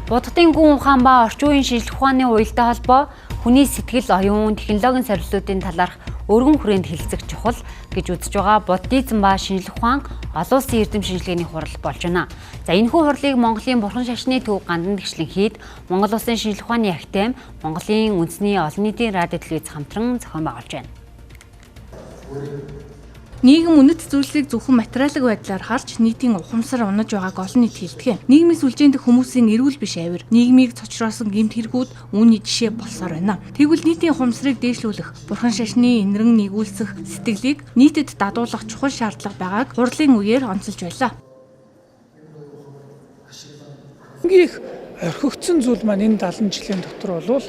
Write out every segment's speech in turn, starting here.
Буддын гүн ухаан ба орчин үеийн шинжлэх ухааны уялдаа холбоо хүний сэтгэл, оюун, технологийн сорилтуудын талаарх өргөн хүрээнд хэлэлцэх чухал гэж үзэж байгаа буддизм ба шинжлэх ухаан олон улсын эрдэм шинжилгээний хурал болж байна. За энэхүү хурлыг Монголын Бурхан шашны төв Гандан гэрчлэн хийд, Монгол Улсын шинжлэх ухааны академи, Монголын үндэсний олон нийтийн радио телевиз хамтран зохион байгуулж байна. Нийгэм үнэт зүйлсийг зөвхөн материалын байдлаар харж нийтийн ухамсар унаж байгааг олон нийт хэлдэг. Нийгмийн сүлжээнд хүмүүсийн эрүүл биш авир, нийгмийг цочроосон гэмт хэрэгүүд үүний жишээ болсоор байна. Тэгвэл нийтийн ухамсарыг дээшлүүлэх, бурхан шашны инэрэн нэгүүлсэх сэтгэлийг нийтэд дадуулах чухал шаардлага байгааг хурлын үеэр онцолж байлаа. Хамгийн их орхигдсон зүйл маань энэ 70 жилийн дотор бол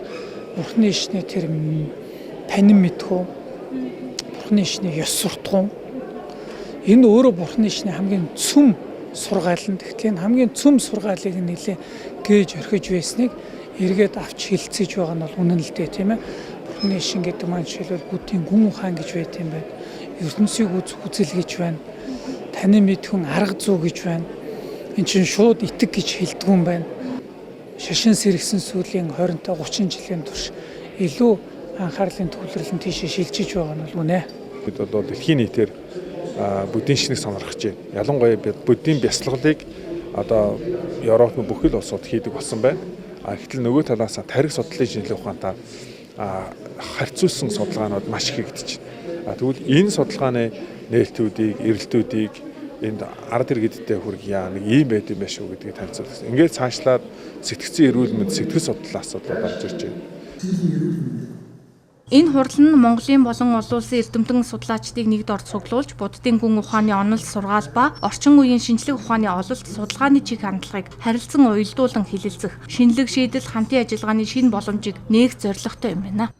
бурхны шашны тэр танин мэдхүү, бурхны шашны ёс суртахуун. Энэ өөрөө бурхны шашны хамгийн цөм сургаал нь. Тэгэхээр хамгийн цөм сургаалыг нэлээ гээж орхиж байсныг эргээд авч хэлцэж байгаа нь бол үнэн л дээ, тийм ээ. Бурхны шашин гэдэг маань жишээлбэл Буддийн гүн ухаан гэж байт юм байна. ертөнцийг үзэл гэж байна. Танин мэдхүн арга зүй гэж байна. Энд чинь шууд итэг гэж хэлдэг юм байна. Шашин сэргсэн сүүлийн 20-30 жилийн турш илүү анхаарлын төвлөрөл нь тийшээ шилжиж байгаа нь бол үнэ. Бид бол дэлхийн нийтээр буддийн шашныг сонирхож байна. Ялангуяа буддийн бясалгалыг одоо Европын бүхэл улсууд хийдэг болсон байна. Гэтэл нөгөө талаас тарих судлалын шинжилгээ ухаантай харьцуулсан судалгаанууд маш их хийгдэж байна. Тэгвэл энэ судалгааны нээлтүүдийг, эрэлтүүдийг энд ард иргэдтэй хүргье нэг ийм байд юм байна шүү гэдгийг танилцуулсан. Ингээд цаашлаад сэтгцэн эрүүл мэнд сэтгэл судлалын асуудал гарч ирж байна. Энэ хурал нь Монголын болон олон улсын эрдэмтэн судлаачдыг нэгд орд цуглуулж, буддын гүн ухааны онол сургаал ба орчин үеийн шинжлэх ухааны ололт судалгааны чиг хандлагыг харилцан уялдуулан хэлэлцэх, шинэлэг шийдэл, хамтын ажиллагааны шинэ боломжийг нээх зорилготой юм байна.